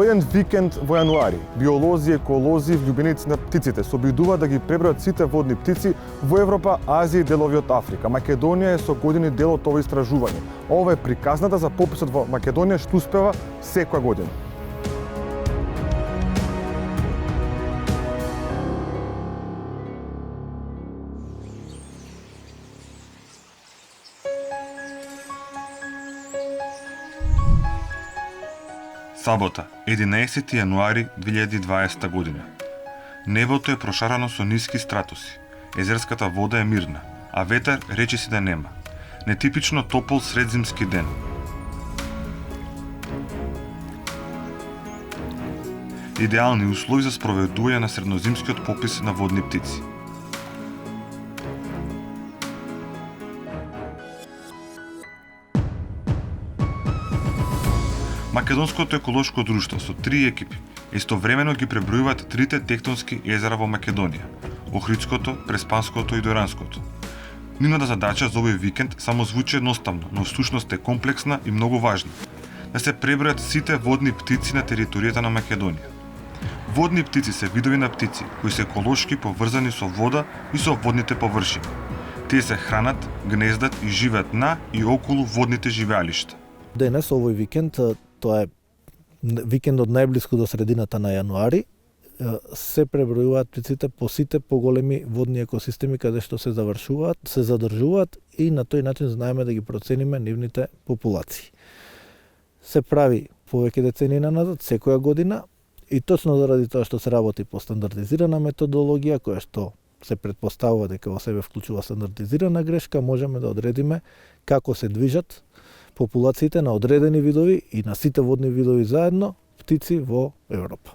Во еден викенд во јануари, биолози, еколози, влюбеници на птиците се обидуваат да ги пребројат сите водни птици во Европа, Азија и делови од Африка. Македонија е со години дел од ова истражување. Ова е приказната за пописот во Македонија што успева секоја година. Сабота, 11 јануари 2020 година. Небото е прошарано со ниски стратуси. Езерската вода е мирна, а ветер речиси да нема. Нетипично топол средземски ден. Идеални услови за спроведување на средноземскиот попис на водни птици. Македонското еколошко друштво со 3 екипи истовремено ги пребројуваат трите тектонски езера во Македонија: Охридското, Преспанското и Доранското. Нивната задача за овој викенд само звучи едноставно, но всушност е комплексна и многу важна: да се пребројат сите водни птици на територијата на Македонија. Водни птици се видови на птици кои се еколошки поврзани со вода и со водните површини. Тие се хранат, гнездат и живеат на и околу водните живеалишта. Денес, овој викенд, тоа е викендот најблиску до средината на јануари, се пребројуваат птиците по сите поголеми водни екосистеми каде што се задржуваат и на тој начин знаеме да ги процениме нивните популации. Се прави повеќе децении назад, секоја година, и точно заради тоа што се работи по стандардизирана методологија, која што се претпоставува дека во себе вклучува стандардизирана грешка, можеме да одредиме како се движат популациите на одредени видови и на сите водни видови заедно птици во Европа.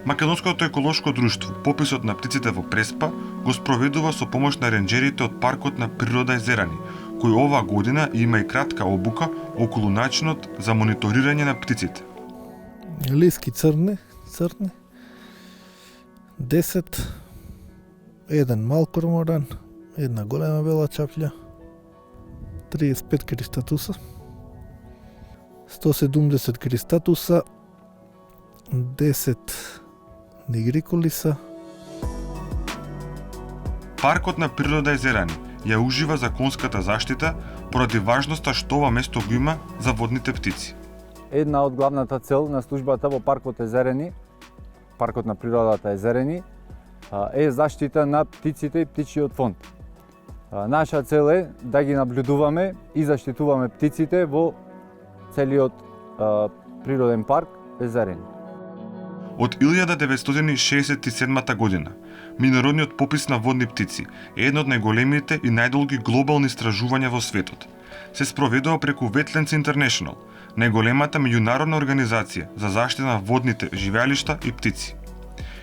Македонското еколошко друштво пописот на птиците во Преспа го спроведува со помош на ренџерите од паркот на природа Езерани, кој оваа година има и кратка обука околу начинот за мониторирање на птиците. Лиски црни, 10, еден мал корморан, една голема бела чапља, 35 кристатуса, 170 кристатуса, 10 нигриколиса. Паркот на природа Езерани ја ужива законската заштита поради важноста што ова место го има за водните птици. Една од главната цел на службата во паркот Езерени, паркот на природата Езерени, е заштита на птиците и птичиот фонд. Наша цел е да ги наблюдуваме и заштитуваме птиците во целиот природен парк Езерени. Од 1967 година, меѓународниот попис на водни птици е едно од најголемите и најдолги глобални истражувања во светот. Се спроведува преку Wetlands International, најголемата меѓународна организација за заштита на водните живеалишта и птици.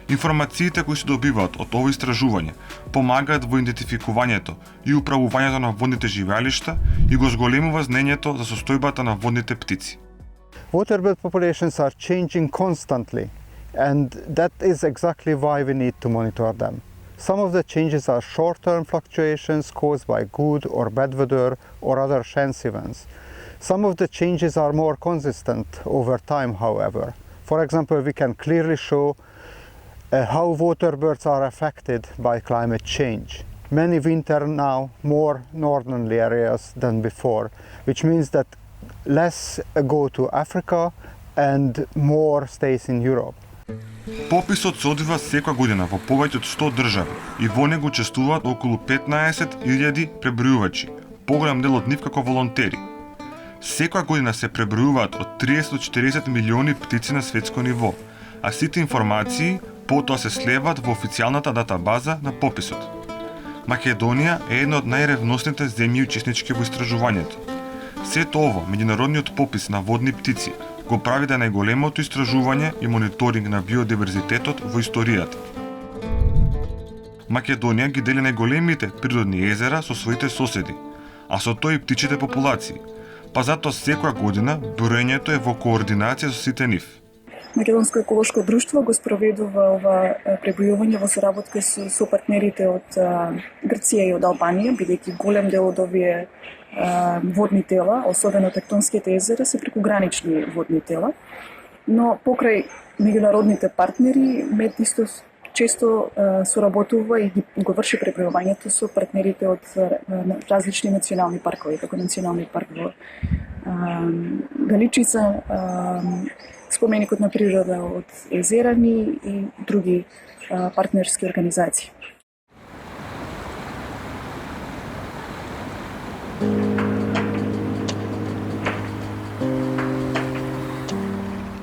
Информациите кои се добиваат од ова истражување помагаат во идентификувањето и управувањето на водните живеалишта и го зголемува знаењето за состојбата на водните птици. Waterbird populations are changing constantly, and that is exactly why we need to monitor them. Some of the changes are short-term fluctuations caused by good or bad weather or other chance events. Some of the changes are more consistent over time, however. For example, we can clearly show how waterbirds are affected by climate change. Many winter now more northerly areas than before, which means that less go to Africa and more stays in Europe. Пописот се одвива секоја година во повеќе од 100 држави и во него учествуваат околу 15.000 пребројувачи, поголем дел од нив како волонтери. Секоја година се пребројуваат од 30 до 40 милиони птици на светско ниво, а сите информации потоа се слеваат во официјалната датабаза на пописот. Македонија е една од најревносните земји учеснички во истражувањето. Сето ова, меѓународниот попис на водни птици, го прави да е најголемото истражување и мониторинг на биодиверзитетот во историјата. Македонија ги дели најголемите природни езера со своите соседи, а со тоа и птичите популации, па затоа секоја година броењето е во координација со сите нив. Македонско еколошко друштво го спроведува ова пребројување во соработка со партнерите од Грција и од Албанија, бидејќи голем дел од овие водни тела, особено тектонските езера, се прекугранични водни тела. но покрај меѓународните партнери МЕД исто често соработува и го врши пребројувањето со партнерите од различни национални паркови, како национални парк во Галичица, споменикот на природа од Езерани и други партнерски организации.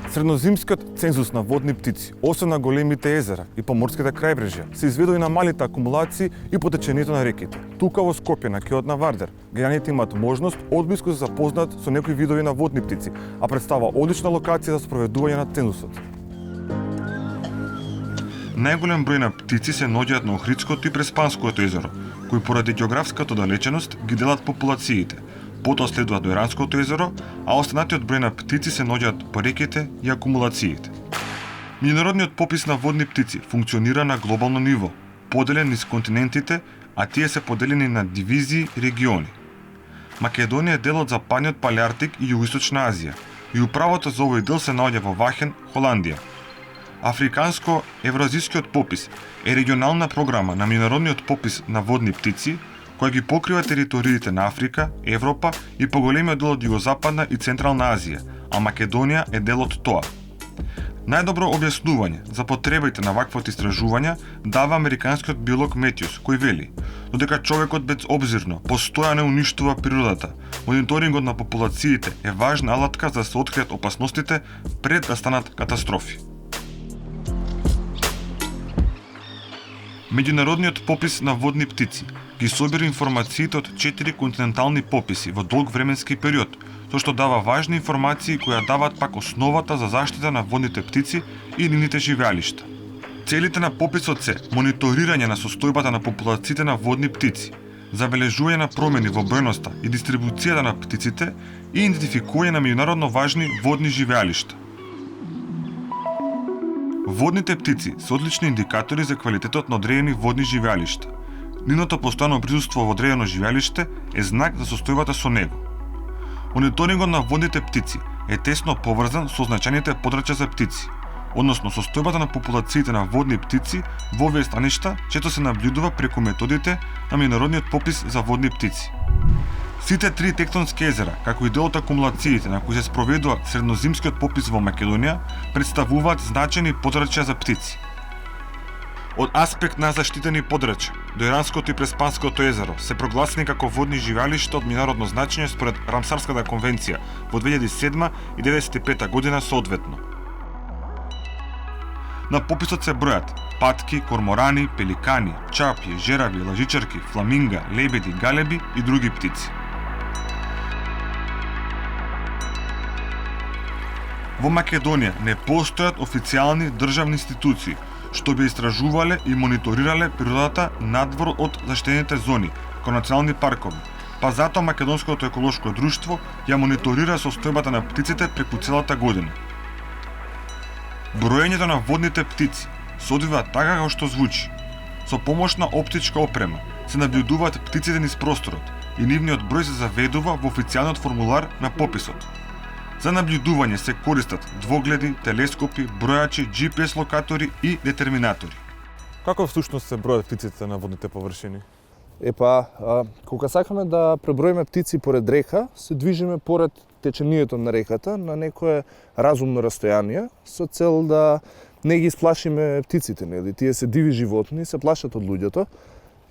Среднозимскиот цензус на водни птици, освен на големите езера и поморските крајбрежја, се изведува и на малите акумулации и по течењето на реките. Тука во Скопје, на кеот на Вардер, граѓаните имаат можност одблиску да се запознаат со некои видови на водни птици, а представува одлична локација за спроведување на цензусот. Најголем број на птици се наоѓаат на Охридското и Преспанското езеро, кои поради географската далеченост ги делат популациите. Потоа следува до Иранското езеро, а останатиот број на птици се наоѓаат по реките и акумулациите. Меѓународниот попис на водни птици функционира на глобално ниво, поделен низ континентите, а тие се поделени на дивизии и региони. Македонија е дел од Западниот Палеартик и Југоисточна Азија, и управата за овој дел се наоѓа во Вахен, Холандија. Африканско-евразискиот попис е регионална програма на меѓународниот попис на водни птици, која ги покрива териториите на Африка, Европа и поголемиот дел од Југозападна и Централна Азија, а Македонија е дел од тоа. Најдобро објаснување за потребите на ваквото истражување дава американскиот биолог Метјус, кој вели: додека човекот безобзирно постојано уништува природата, мониторингот на популациите е важна алатка за да се откријат опасностите пред да станат катастрофи. Меѓународниот попис на водни птици ги собира информациите од 4 континентални пописи во долг временски период, со што дава важни информации кои даваат пак основата за заштита на водните птици и нивните живеалишта. Целите на пописот се мониторирање на состојбата на популациите на водни птици, забележување на промени во бројноста и дистрибуцијата на птиците и идентификување на меѓународно важни водни живеалишта. Водните птици се одлични индикатори за квалитетот на одредени водни живеалишта. Нивното постојано присуство во одредено живеалиште е знак за состојбата со него. Мониторингот на водните птици е тесно поврзан со означените подрачја за птици, односно состојбата на популациите на водни птици во овие станишта често се наблюдува преку методите на меѓународниот попис за водни птици. Сите три тектонски езера, како и дел од акумулациите на кои се спроведува среднозимскиот попис во Македонија, представуваат значајни подрачја за птици. Од аспект на заштитени подрачја, до Иранското и Преспанското езеро се прогласени како водни живеалишта од меѓународно значење според Рамсарската конвенција во 2007 и 1995 година соодветно. На пописот се бројат патки, корморани, пеликани, чапји, жерави, лажичарки, фламинга, лебеди, галеби и други птици. Во Македонија не постојат официјални државни институции што би истражувале и мониторирале природата надвор од заштитените зони, како национални паркови, па затоа Македонското еколошко друштво ја мониторира состојбата на птиците преку целата година. Броењето на водните птици се одвива така како што звучи. Со помош на оптичка опрема се наблюдуваат птиците низ просторот и нивниот број се заведува во официјалниот формулар на пописот. За наблюдување се користат двогледи, телескопи, бројачи, GPS локатори и детерминатори. Како всушност се бројат птиците на водните површини? Кога сакаме да преброиме птици поред река, се движиме поред течението на реката на некое разумно растојание со цел да не ги сплашиме птиците, нели? Тие се диви животни, се плашат од луѓето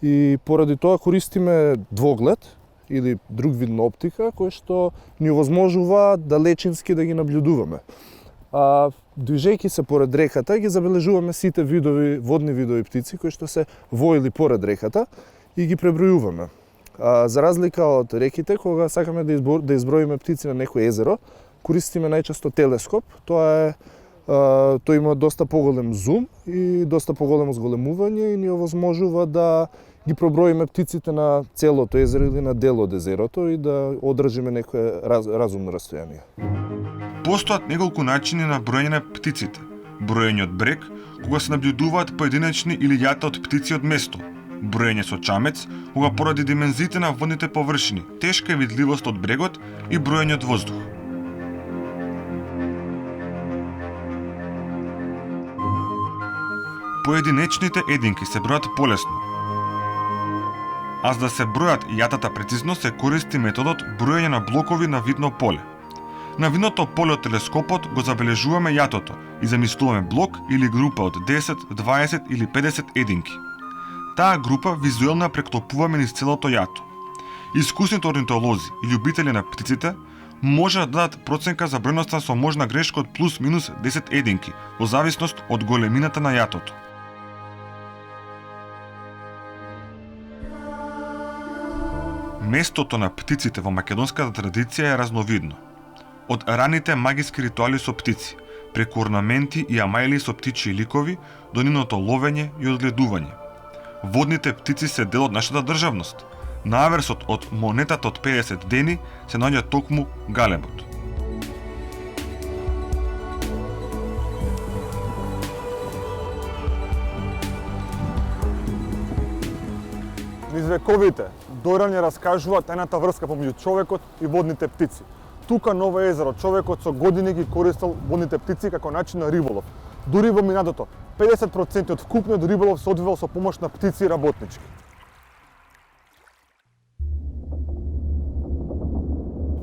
и поради тоа користиме двоглед или друг вид на оптика кој што ни овозможува далечински да ги наблюдуваме. Движејќи се поред реката ги забележуваме сите водни видови птици кои што се во или поред реката и ги пребројуваме. За разлика од реките, кога сакаме да изброиме птици на некој езеро, користиме најчесто телескоп. Тој има доста поголем зум и доста поголемо зголемување и ни овозможува да ги проброиме птиците на целото езеро или на дел од езерото и да одржиме некое разумно растојание. Постојат неколку начини на броење на птиците. Броење од брег, кога се наблюдуваат поединечни или јата од птици од место. Броење со чамец, кога поради димензиите на водните површини, тешка е видливост од брегот и броење од воздух. Поединечните единки се бројат полесно. А за да се бројат јатата прецизно се користи методот броење на блокови на видно поле. На видното поле од телескопот го забележуваме јатото и замислуваме блок или група од 10, 20 или 50 единки. Таа група визуелно преклопуваме низ целото јато. Искусните орнитолози и љубители на птиците може да дадат проценка за бројноста со можна грешка од плюс минус 10 единки, во зависност од големината на јатото. Местото на птиците во македонската традиција е разновидно. Од раните магиски ритуали со птици, преку орнаменти и амајли со птичји ликови, до нивното ловење и одгледување. Водните птици се дел од нашата државност. На аверсот од монетата од 50 дени се наоѓа токму галебот. Низ вековите Дорање раскажува тајната врска помеѓу човекот и водните птици. Тука на ова езеро човекот со години ги користел водните птици како начин на риболов. Дури во минатото, 50% од вкупниот риболов се одвивал со помош на птици и работнички.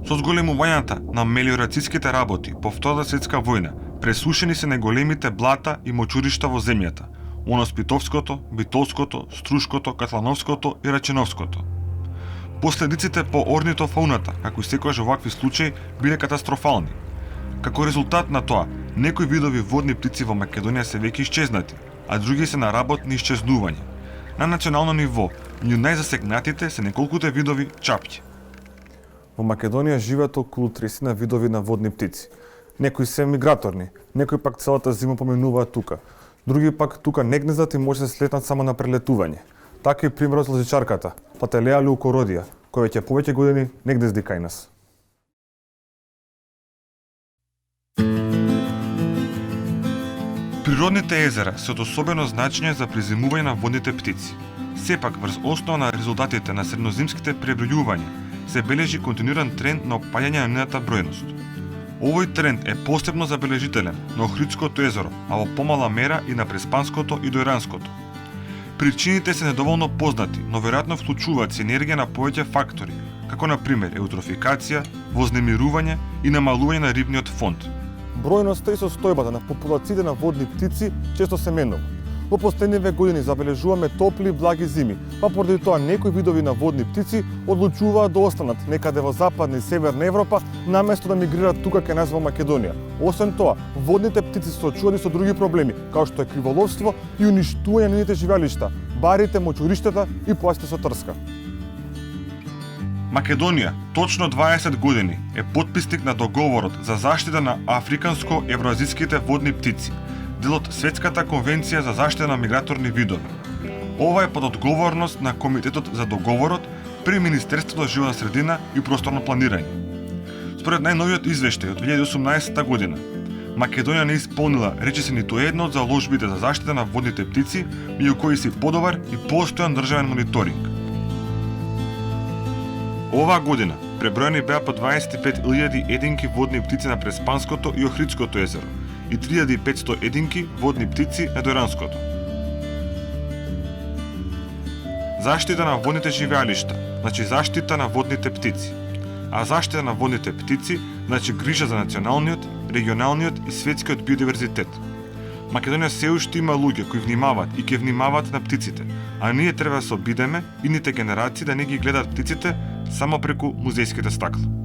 Со зголемувањата на мелиорацијските работи по Втората светска војна, пресушени се најголемите блата и мочуришта во земјата: Оноспитовското, Битолското, Струшкото, Катлановското и Рачиновското. Последиците по орнитофауната, како и секојаш овакви случаи, биле катастрофални. Како резултат на тоа, некои видови водни птици во Македонија се веќе исчезнати, а други се на работни исчезнување. На национално ниво, меѓу најзасегнатите се неколкуте видови чапји. Во Македонија живеат околу 30 видови на водни птици. Некои се миграторни, некои пак целата зима поминуваат тука. Други пак тука не гнездат и може да се слетнат само на прелетување. Така и примерот со лозичарката, Пателеа леукородија, која веќе повеќе години не гнезди кај нас. Природните езера се од особено значење за презимување на водните птици. Сепак, врз основа на резултатите на среднозимските пребројувања, се бележи континуиран тренд на опаѓање на нивната бројност. Овој тренд е посебно забележителен на Охридското езеро, а во помала мера и на Преспанското и Дојранското. Причините се недоволно познати, но веројатно вклучуваат синергија на повеќе фактори, како на пример еутрофикација, вознемирување и намалување на рибниот фонд. Бројноста и состојбата на популациите на водни птици често се менува. Во последниве години забележуваме топли и благи зими, па поради тоа некои видови на водни птици одлучуваат да останат некаде во Западна и Северна Европа, наместо да мигрираат тука кај нас во Македонија. Освен тоа, водните птици се соочуваат со други проблеми, како што е криволовство и уништување на нивните живеалишта, барите, мочуриштата и појасите со трска. Македонија точно 20 години е потписник на договорот за заштита на африканско-евроазиските водни птици, дел од Светската конвенција за заштита на миграторни видови. Ова е под одговорност на Комитетот за договорот при Министерството за животна средина и просторно планирање. Според најновиот извештај од 2018 година, Македонија не исполнила речиси ниту една од заложбите за заштита на водните птици, меѓу кои се подобар и постојан државен мониторинг. Оваа година преброени беа по 25.000 единки водни птици на Преспанското и Охридското езеро и 3500 единки водни птици на Дојранското. Заштита на водните живеалишта, значи заштита на водните птици. А заштита на водните птици, значи грижа за националниот, регионалниот и светскиот биодиверзитет. Македонија се уште има луѓе кои внимаваат и ќе внимаваат на птиците, а ние треба да се обидеме идните генерации да не ги гледаат птиците само преку музејските стакла.